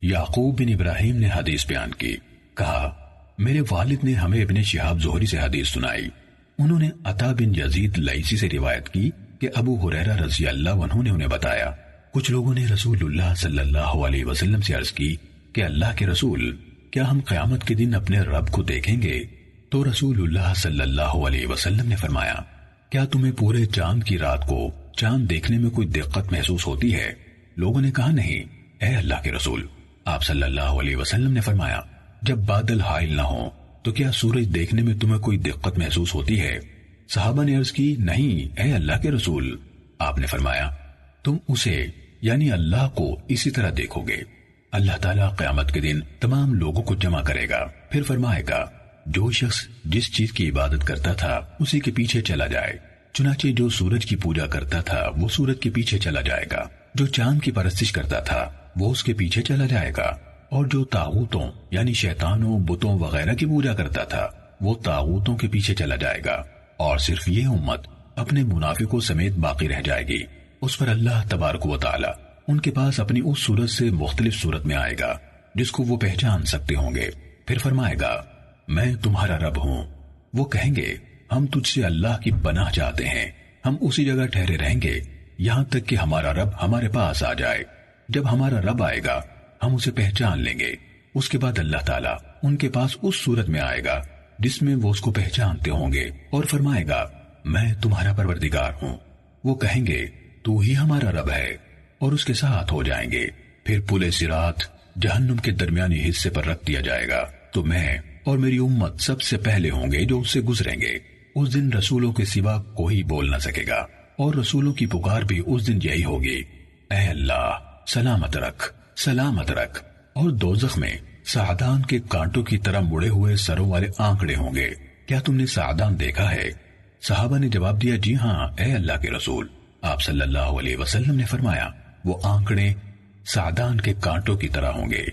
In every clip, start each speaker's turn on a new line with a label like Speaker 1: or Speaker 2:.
Speaker 1: یعقوب بن ابراہیم نے حدیث بیان کی، کہا میرے والد نے ہمیں ابن شہاب زہری سے حدیث سنائی، انہوں نے عطا بن یزید لیثی سے روایت کی کہ ابو ہریرہ رضی اللہ عنہ نے انہیں بتایا کچھ لوگوں نے رسول اللہ صلی اللہ علیہ وسلم سے عرض کی کہ اللہ کے رسول، کیا ہم قیامت کے دن اپنے رب کو دیکھیں گے؟ تو رسول اللہ صلی اللہ علیہ وسلم نے فرمایا، کیا تمہیں پورے چاند کی رات کو چاند دیکھنے میں کوئی دقت محسوس ہوتی ہے؟ لوگوں نے کہا نہیں اے اللہ کے رسول۔ آپ صلی اللہ علیہ وسلم نے فرمایا، جب بادل حائل نہ ہوں تو کیا سورج دیکھنے میں تمہیں کوئی دقت محسوس ہوتی ہے؟ صحابہ نے عرض کی، نہیں اے اللہ کے رسول۔ آپ نے فرمایا، تم اسے یعنی اللہ کو اسی طرح دیکھو گے۔ اللہ تعالیٰ قیامت کے دن تمام لوگوں کو جمع کرے گا، پھر فرمائے گا جو شخص جس چیز کی عبادت کرتا تھا اسی کے پیچھے چلا جائے، چنانچہ جو سورج کی پوجا کرتا تھا وہ سورج کے پیچھے چلا جائے گا، جو چاند کی پرستش کرتا تھا وہ اس کے پیچھے چلا جائے گا، اور جو طاغوتوں یعنی شیطانوں بتوں وغیرہ کی پوجا کرتا تھا وہ طاغوتوں کے پیچھے چلا جائے گا، اور صرف یہ امت اپنے منافقوں سمیت باقی رہ جائے گی۔ اس پر اللہ تبارک و تعالی ان کے پاس اپنی اس صورت سے مختلف صورت میں آئے گا جس کو وہ پہچان سکتے ہوں گے، پھر فرمائے گا میں تمہارا رب ہوں۔ وہ کہیں گے ہم تجھ سے اللہ کی پناہ چاہتے ہیں، ہم اسی جگہ ٹھہرے رہیں گے یہاں تک کہ ہمارا رب ہمارے پاس آ جائے۔ جب ہمارا رب آئے گا ہم اسے پہچان لیں گے، اس کے بعد اللہ تعالیٰ ان کے پاس اس صورت میں آئے گا جس میں وہ اس کو پہچانتے ہوں گے، اور فرمائے گا میں تمہارا پروردگار ہوں۔ وہ کہیں گے تو ہی ہمارا رب ہے، اور اس کے ساتھ ہو جائیں گے۔ پھر پل صراط جہنم کے درمیانی حصے پر رکھ دیا جائے گا، تو میں اور میری امت سب سے پہلے ہوں گے جو اس سے گزریں گے۔ اس دن رسولوں کے سوا کوئی بول نہ سکے گا، اور رسولوں کی پکار بھی اس دن یہی ہوگی، اے اللہ سلامت رکھ سلامت رکھ۔ اور دوزخ میں سعدان کے کانٹوں کی طرح مڑے ہوئے سروں والے آنکڑے ہوں گے۔ کیا تم نے سعدان دیکھا ہے؟ صحابہ نے جواب دیا، جی ہاں اے اللہ کے رسول۔ آپ صلی اللہ علیہ وسلم نے فرمایا، وہ آنکڑے سعدان کے کانٹوں کی طرح ہوں گے،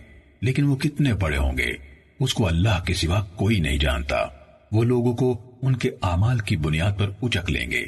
Speaker 1: لیکن وہ کتنے بڑے ہوں گے اس کو اللہ کے سوا کوئی نہیں جانتا۔ وہ لوگوں کو ان کے اعمال کی بنیاد پر اچک لیں گے،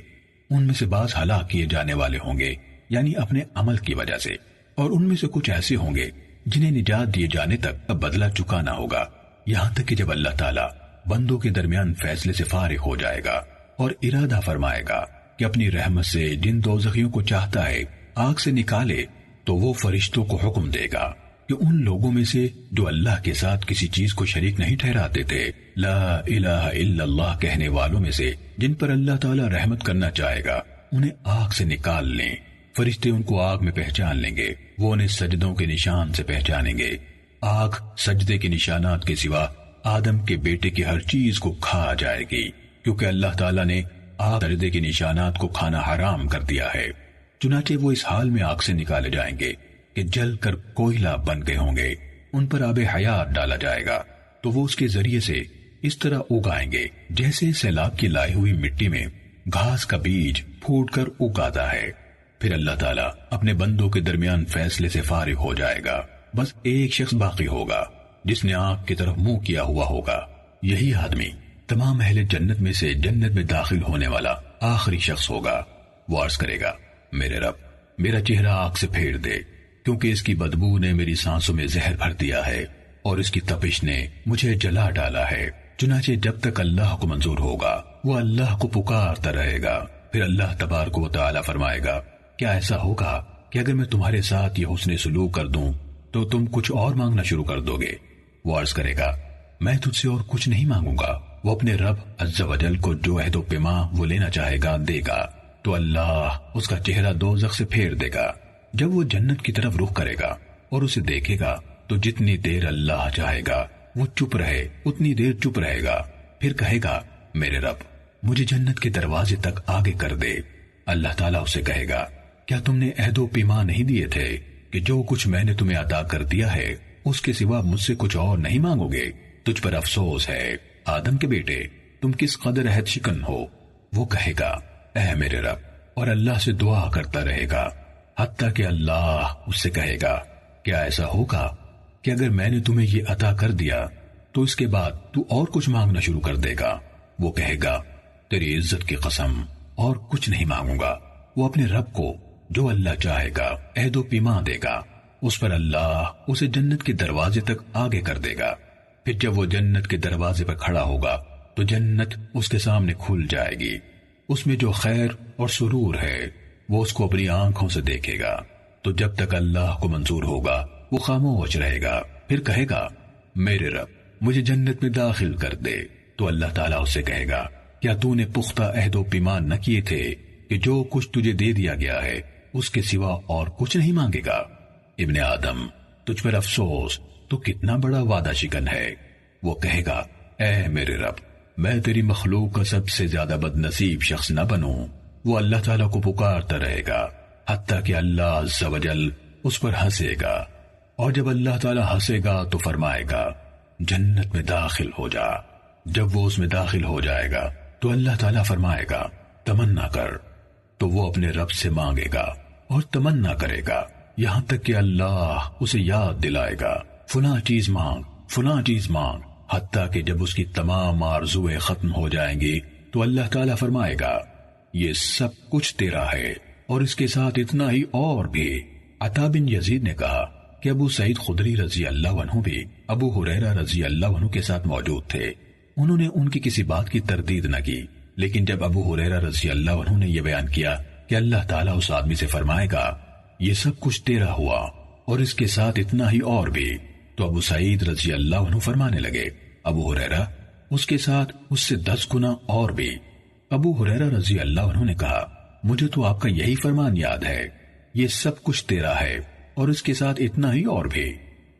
Speaker 1: ان میں سے بعض ہلاک کیے جانے والے ہوں گے یعنی اپنے عمل کی وجہ سے، اور ان میں سے کچھ ایسے ہوں گے جنہیں نجات دیے جانے تک بدلہ چکانا ہوگا، یہاں تک کہ جب اللہ تعالیٰ بندوں کے درمیان فیصلے سے فارغ ہو جائے گا اور ارادہ فرمائے گا کہ اپنی رحمت سے جن دوزخیوں کو چاہتا ہے آگ سے نکالے، تو وہ فرشتوں کو حکم دے گا کہ ان لوگوں میں سے جو اللہ کے ساتھ کسی چیز کو شریک نہیں ٹھہراتے تھے، لا الہ الا اللہ کہنے والوں میں سے جن پر اللہ تعالیٰ رحمت کرنا چاہے گا، انہیں آگ سے نکال لیں۔ فرشتے ان کو آگ میں پہچان لیں گے، وہ انہیں سجدوں کے نشان سے پہچانیں گے۔ آگ سجدے کے نشانات کے سوا آدم کے بیٹے کی ہر چیز کو کھا جائے گی، کیونکہ اللہ تعالیٰ نے آگ سجدے کے نشانات کو کھانا حرام کر دیا ہے۔ چنانچہ وہ اس حال میں آگ سے نکالے جائیں گے کہ جل کر کوئلہ بن گئے ہوں گے، ان پر آب حیات ڈالا جائے گا، تو وہ اس کے ذریعے سے اس طرح اگائیں گے جیسے سیلاب کی لائی ہوئی مٹی میں گھاس کا بیج پھوٹ کر اگاتا ہے۔ پھر اللہ تعالیٰ اپنے بندوں کے درمیان فیصلے سے فارغ ہو جائے گا، بس ایک شخص باقی ہوگا جس نے آگ کی طرف منہ کیا ہوا ہوگا۔ یہی آدمی تمام اہل جنت میں سے جنت میں داخل ہونے والا آخری شخص ہوگا۔ وہ عرض کرے گا، میرے رب میرا چہرہ آگ سے پھیر دے، کیونکہ اس کی بدبو نے میری سانسوں میں زہر بھر دیا ہے اور اس کی تپش نے مجھے جلا ڈالا ہے۔ چنانچہ جب تک اللہ کو منظور ہوگا وہ اللہ کو پکارتا رہے گا۔ پھر اللہ تبارک و تعالی فرمائے گا، کیا ایسا ہوگا کہ اگر میں تمہارے ساتھ یہ حسن سلوک کر دوں تو تم کچھ اور مانگنا شروع کر دو گے؟ وہ عرض کرے گا، میں تجھ سے اور کچھ نہیں مانگوں گا۔ وہ اپنے رب عز و جل کو جو عہد و پیما وہ لینا چاہے گا دے گا، تو اللہ اس کا چہرہ دوزخ سے پھیر دے گا۔ جب وہ جنت کی طرف رخ کرے گا اور اسے دیکھے گا تو جتنی دیر اللہ چاہے گا وہ چپ رہے اتنی دیر چپ رہے گا، پھر کہے گا، میرے رب مجھے جنت کے دروازے تک آگے کر دے۔ اللہ تعالیٰ اسے کہے گا، کیا تم نے عہد و پیما نہیں دیے تھے کہ جو کچھ میں نے تمہیں عطا کر دیا ہے اس کے سوا مجھ سے کچھ اور نہیں مانگو گے؟ تجھ پر افسوس ہے آدم کے بیٹے، تم کس قدر عہد شکن ہو۔ وہ کہے گا، اے میرے رب، اور اللہ سے دعا کرتا رہے گا حتیٰ کہ اللہ اس سے کہے گا، کیا ایسا ہوگا کہ اگر میں نے تمہیں یہ عطا کر دیا تو اس کے بعد تو اور کچھ مانگنا شروع کر دے گا؟ وہ کہے گا، تیری عزت کی قسم اور کچھ نہیں مانگوں گا۔ وہ اپنے رب کو جو اللہ چاہے گا عہد و پیما دے گا، اس پر اللہ اسے جنت کے دروازے تک آگے کر دے گا۔ پھر جب وہ جنت کے دروازے پر کھڑا ہوگا تو جنت اس کے سامنے کھل جائے گی۔ اس میں جو خیر اور سرور ہے وہ اس کو اپنی آنکھوں سے دیکھے گا۔ تو جب تک اللہ کو منظور ہوگا وہ خاموش رہے گا، پھر کہے گا میرے رب مجھے جنت میں داخل کر دے۔ تو اللہ تعالیٰ اس سے کہے گا کیا تو نے پختہ عہد و پیمان نہ کیے تھے کہ جو کچھ تجھے دے دیا گیا ہے اس کے سوا اور کچھ نہیں مانگے گا؟ ابن آدم تجھ پر افسوس، تو کتنا بڑا وعدہ شکن ہے۔ وہ کہے گا اے میرے رب میں تیری مخلوق کا سب سے زیادہ بد نصیب شخص نہ بنوں۔ وہ اللہ تعالیٰ کو پکارتا رہے گا حتیٰ کہ اللہ عز و جل اس پر ہنسے گا، اور جب اللہ تعالیٰ ہنسے گا تو فرمائے گا جنت میں داخل ہو جا۔ جب وہ اس میں داخل ہو جائے گا تو اللہ تعالیٰ فرمائے گا تمنا کر، تو وہ اپنے رب سے مانگے گا اور تمنا کرے گا یہاں تک کہ اللہ اسے یاد دلائے گا فلاں چیز مانگ، فلاں چیز مانگ، حتیٰ کہ جب اس کی تمام آرزویں ختم ہو جائیں گی تو اللہ تعالیٰ فرمائے گا یہ سب کچھ تیرا ہے اور اس کے ساتھ اتنا ہی اور بھی۔ عطا بن یزید نے کہا کہ ابو سعید خدری رضی اللہ عنہ بھی ابو ہریرہ رضی اللہ عنہ کے ساتھ موجود تھے۔ انہوں نے ان کی کسی بات کی تردید نہ کی، لیکن جب ابو ہریرہ رضی اللہ عنہ نے یہ بیان کیا کہ اللہ تعالیٰ اس آدمی سے فرمائے گا یہ سب کچھ تیرا ہوا اور اس کے ساتھ اتنا ہی اور بھی، تو ابو سعید رضی اللہ عنہ فرمانے لگے ابو ہریرہ اس کے ساتھ اس سے 10 گنا اور بھی۔ ابو ہریرہ رضی اللہ عنہ نے کہا مجھے تو آپ کا یہی فرمان یاد ہے، یہ سب کچھ تیرا ہے اور اس کے ساتھ اتنا ہی اور بھی۔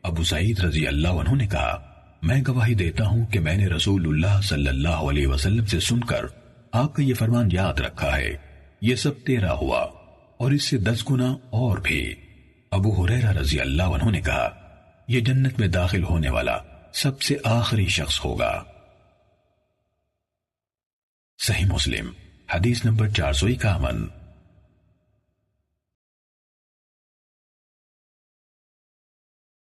Speaker 1: ابو سعید رضی اللہ عنہ نے کہا میں گواہی دیتا ہوں کہ میں نے رسول اللہ صلی اللہ علیہ وسلم سے سن کر آپ کا یہ فرمان یاد رکھا ہے، یہ سب تیرا ہوا اور اس سے 10 گنا اور بھی۔ ابو ہریرہ رضی اللہ عنہ نے کہا یہ جنت میں داخل ہونے والا سب سے آخری شخص ہوگا۔ صحیح مسلم حدیث نمبر 451۔